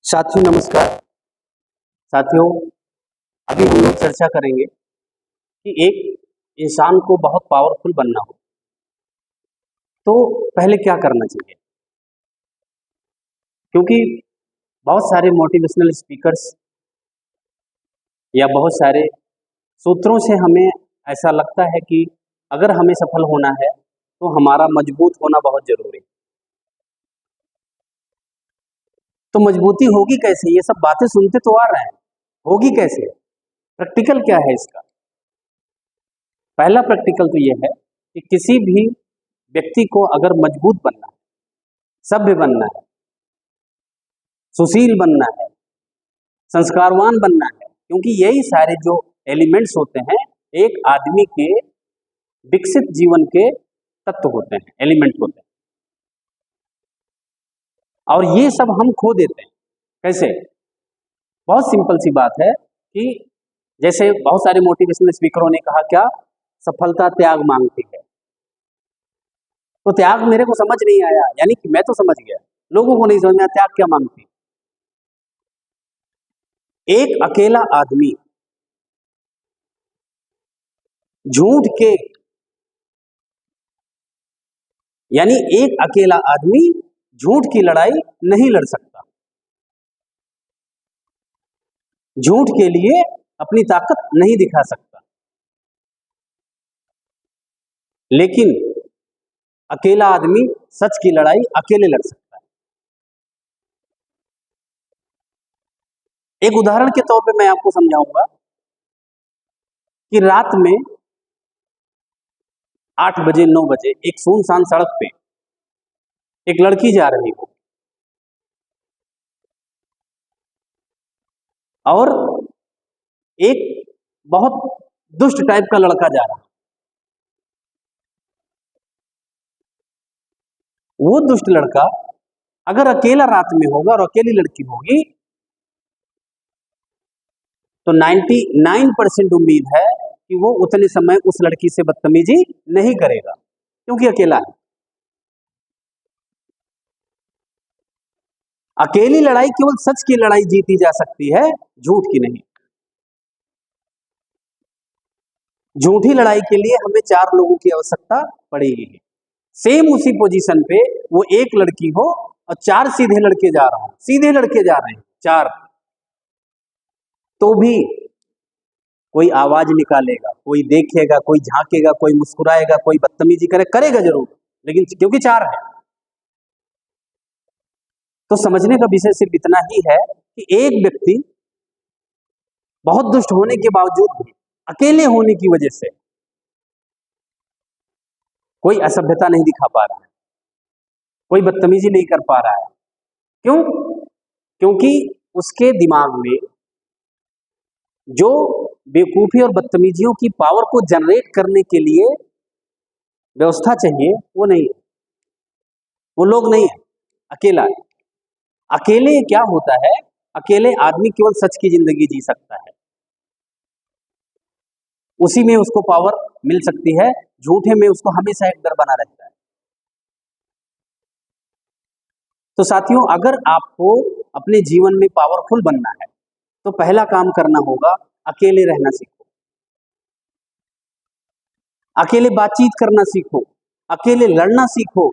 साथियों नमस्कार। साथियों, अभी हम लोग चर्चा करेंगे कि एक इंसान को बहुत पावरफुल बनना हो तो पहले क्या करना चाहिए। क्योंकि बहुत सारे मोटिवेशनल स्पीकर्स या बहुत सारे सूत्रों से हमें ऐसा लगता है कि अगर हमें सफल होना है तो हमारा मजबूत होना बहुत जरूरी है। तो मजबूती होगी कैसे? ये सब बातें सुनते तो आ रहे हैं, होगी कैसे? प्रैक्टिकल क्या है इसका? पहला प्रैक्टिकल तो ये है कि किसी भी व्यक्ति को अगर मजबूत बनना है, सभ्य बनना है, सुशील बनना है, संस्कारवान बनना है, क्योंकि यही सारे जो एलिमेंट्स होते हैं एक आदमी के विकसित जीवन के तत्व होते हैं, एलिमेंट होते हैं। और ये सब हम खो देते हैं। कैसे? बहुत सिंपल सी बात है कि जैसे बहुत सारे मोटिवेशनल स्पीकरों ने कहा, क्या सफलता त्याग मांगती है। तो त्याग मेरे को समझ नहीं आया, यानी कि मैं तो समझ गया, लोगों को नहीं समझ में आया त्याग क्या मांगती। एक अकेला आदमी झूठ के, यानी एक अकेला आदमी झूठ की लड़ाई नहीं लड़ सकता, झूठ के लिए अपनी ताकत नहीं दिखा सकता। लेकिन अकेला आदमी सच की लड़ाई अकेले लड़ सकता है। एक उदाहरण के तौर पे मैं आपको समझाऊंगा कि रात में 8 बजे 9 बजे एक सुनसान सड़क पे एक लड़की जा रही हो और एक बहुत दुष्ट टाइप का लड़का जा रहा है। वो दुष्ट लड़का अगर अकेला रात में होगा और अकेली लड़की होगी तो 99% उम्मीद है कि वो उतने समय उस लड़की से बदतमीजी नहीं करेगा, क्योंकि अकेला है। अकेली लड़ाई केवल सच की लड़ाई जीती जा सकती है, झूठ की नहीं। झूठी लड़ाई के लिए हमें 4 लोगों की आवश्यकता पड़ेगी। सेम उसी पोजीशन पे वो एक लड़की हो और 4 सीधे लड़के जा रहे हैं, सीधे लड़के जा रहे हैं 4, तो भी कोई आवाज निकालेगा, कोई देखेगा, कोई झांकेगा, कोई मुस्कुराएगा, कोई बदतमीजी करेगा जरूर, लेकिन क्योंकि 4 है। तो समझने का विषय सिर्फ इतना ही है कि एक व्यक्ति बहुत दुष्ट होने के बावजूद भी अकेले होने की वजह से कोई असभ्यता नहीं दिखा पा रहा है, कोई बदतमीजी नहीं कर पा रहा है। क्यों? क्योंकि उसके दिमाग में जो बेवकूफी और बदतमीजियों की पावर को जनरेट करने के लिए व्यवस्था चाहिए वो नहीं है, वो लोग नहीं है, अकेला है। अकेले क्या होता है? अकेले आदमी केवल सच की जिंदगी जी सकता है, उसी में उसको पावर मिल सकती है, झूठे में उसको हमेशा एक डर बना रहता है। तो साथियों, अगर आपको अपने जीवन में पावरफुल बनना है तो पहला काम करना होगा अकेले रहना सीखो, अकेले बातचीत करना सीखो, अकेले लड़ना सीखो,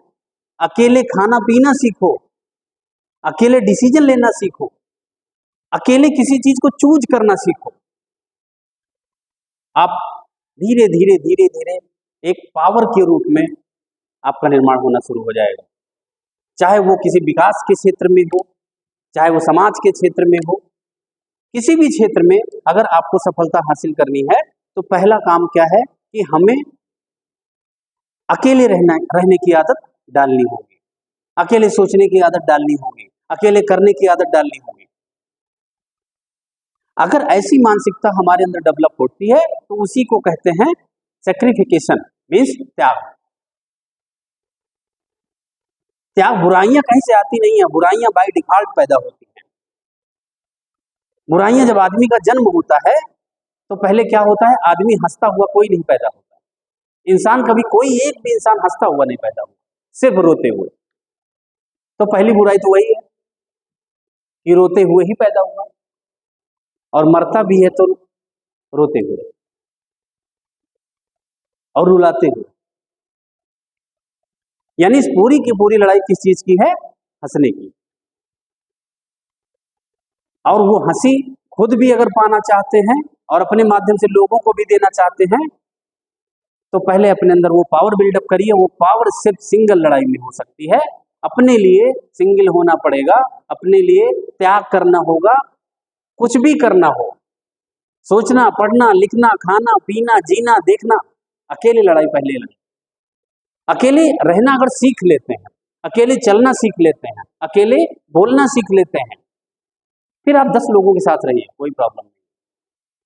अकेले खाना पीना सीखो, अकेले डिसीजन लेना सीखो, अकेले किसी चीज को चूज करना सीखो। आप धीरे धीरे धीरे धीरे एक पावर के रूप में आपका निर्माण होना शुरू हो जाएगा, चाहे वो किसी विकास के क्षेत्र में हो, चाहे वो समाज के क्षेत्र में हो, किसी भी क्षेत्र में अगर आपको सफलता हासिल करनी है तो पहला काम क्या है कि हमें अकेले रहने की आदत डालनी होगी, अकेले सोचने की आदत डालनी होगी, अकेले करने की आदत डालनी होगी। अगर ऐसी मानसिकता हमारे अंदर डेवलप होती है तो उसी को कहते हैं सैक्रिफिकेशन, मीन्स त्याग। त्याग, बुराइयां कहीं से आती नहीं है, बुराइयां बाय डिफॉल्ट पैदा होती हैं। बुराइयां जब आदमी का जन्म होता है तो पहले क्या होता है? आदमी हंसता हुआ कोई नहीं पैदा होता, इंसान कभी कोई एक भी इंसान हंसता हुआ नहीं पैदा हुआ, सिर्फ रोते हुए। तो पहली बुराई तो वही है। कि रोते हुए ही पैदा हुआ और मरता भी है तो रोते हुए और रुलाते हुए। यानी इस पूरी की पूरी लड़ाई किस चीज की है? हंसने की। और वो हंसी खुद भी अगर पाना चाहते हैं और अपने माध्यम से लोगों को भी देना चाहते हैं तो पहले अपने अंदर वो पावर बिल्डअप करिए। वो पावर सिर्फ सिंगल लड़ाई में हो सकती है। अपने लिए सिंगल होना पड़ेगा, अपने लिए त्याग करना होगा। कुछ भी करना हो, सोचना, पढ़ना, लिखना, खाना, पीना, जीना, देखना, अकेले लड़ाई पहले लड़ाई। अकेले रहना अगर सीख लेते हैं, अकेले चलना सीख लेते हैं, अकेले बोलना सीख लेते हैं, फिर आप 10 लोगों के साथ रहिए, कोई प्रॉब्लम नहीं।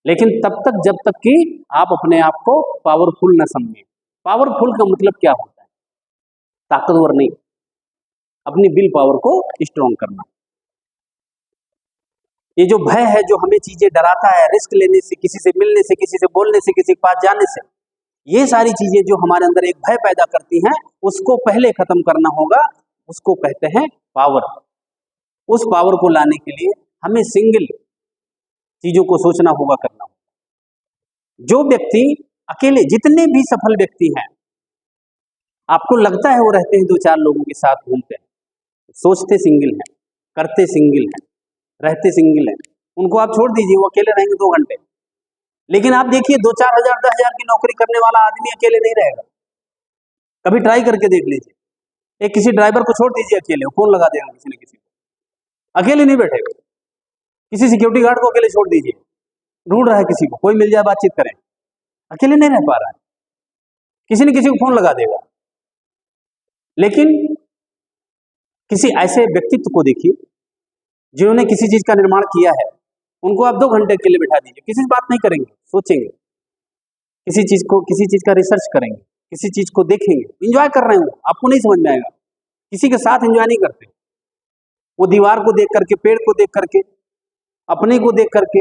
लेकिन तब तक जब तक कि आप अपने आप को पावरफुल न समझें। पावरफुल का मतलब क्या होता है? ताकतवर नहीं, अपनी विल पावर को स्ट्रॉन्ग करना। ये जो भय है जो हमें चीजें डराता है, रिस्क लेने से, किसी से मिलने से, किसी से बोलने से, किसी के पास जाने से, ये सारी चीजें जो हमारे अंदर एक भय पैदा करती हैं, उसको पहले खत्म करना होगा। उसको कहते हैं पावर। उस पावर को लाने के लिए हमें सिंगल चीजों को सोचना होगा, करना होगा। जो व्यक्ति अकेले, जितने भी सफल व्यक्ति हैं, आपको लगता है वो रहते हैं 2-4 लोगों के साथ घूमते हैं, सोचते सिंगल हैं, करते सिंगल हैं, रहते सिंगल हैं। उनको आप छोड़ दीजिए, वो अकेले रहेंगे 2 घंटे। लेकिन आप देखिए 2-4 हजार 10 हजार की नौकरी करने वाला आदमी अकेले नहीं रहेगा। कभी ट्राई करके देख लीजिए। एक किसी ड्राइवर को छोड़ दीजिए अकेले, वो फोन लगा देगा किसी न किसी को, अकेले नहीं बैठेगा। किसी सिक्योरिटी गार्ड को अकेले छोड़ दीजिए, ढूंढ रहा है किसी को, कोई मिल जाए बातचीत करें, अकेले नहीं रह पा रहा है, किसी न किसी को फोन लगा देगा। लेकिन किसी ऐसे व्यक्तित्व को देखिए जिन्होंने किसी चीज का निर्माण किया है, उनको आप 2 घंटे के लिए बिठा दीजिए, किसी से बात नहीं करेंगे, सोचेंगे, किसी चीज का रिसर्च करेंगे, किसी चीज को देखेंगे, एंजॉय कर रहे हो, आपको नहीं समझ में आएगा। किसी के साथ एंजॉय नहीं करते। वो दीवार को देख करके, पेड़ को देख करके, अपने को देख करके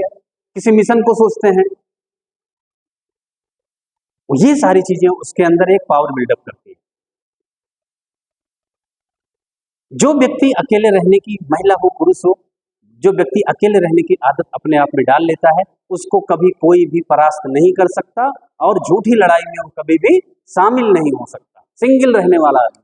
किसी मिशन को सोचते हैं। ये सारी चीजें उसके अंदर एक पावर बिल्डअप करती है। जो व्यक्ति अकेले रहने की, महिला हो पुरुष हो, जो व्यक्ति अकेले रहने की आदत अपने आप में डाल लेता है, उसको कभी कोई भी परास्त नहीं कर सकता और झूठी लड़ाई में वो कभी भी शामिल नहीं हो सकता। सिंगल रहने वाला आदमी,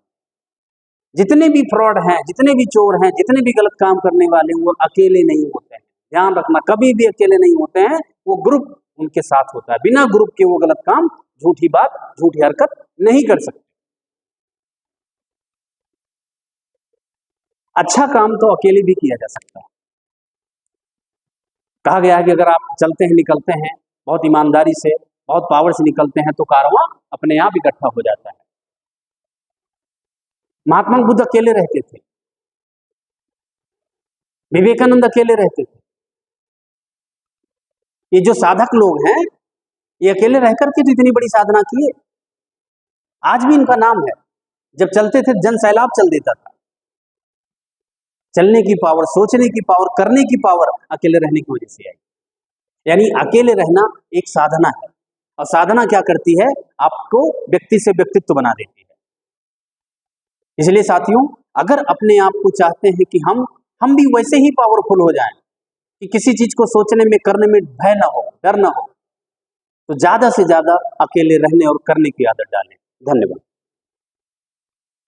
जितने भी फ्रॉड हैं, जितने भी चोर हैं, जितने भी गलत काम करने वाले हैं, वो अकेले नहीं होते हैं। ध्यान रखना, कभी भी अकेले नहीं होते हैं, वो ग्रुप उनके साथ होता है। बिना ग्रुप के वो गलत काम, झूठी बात, झूठी हरकत नहीं कर सकते। अच्छा काम तो अकेले भी किया जा सकता है। कहा गया है कि अगर आप चलते हैं, निकलते हैं बहुत ईमानदारी से, बहुत पावर से निकलते हैं, तो कारवां अपने आप इकट्ठा हो जाता है। महात्मा बुद्ध अकेले रहते थे, विवेकानंद अकेले रहते थे। ये जो साधक लोग हैं, ये अकेले रह करके तो इतनी बड़ी साधना की है। आज भी इनका नाम है। जब चलते थे जन सैलाब चल देता था। चलने की पावर, सोचने की पावर, करने की पावर अकेले रहने की वजह से आई। यानी अकेले रहना एक साधना है, और साधना क्या करती है? आपको व्यक्ति से व्यक्तित्व बना देती है। इसलिए साथियों, अगर अपने आप को चाहते हैं कि हम भी वैसे ही पावरफुल हो जाएं, कि किसी चीज को सोचने में, करने में भय ना हो, डर ना हो, तो ज्यादा से ज्यादा अकेले रहने और करने की आदत डालें। धन्यवाद।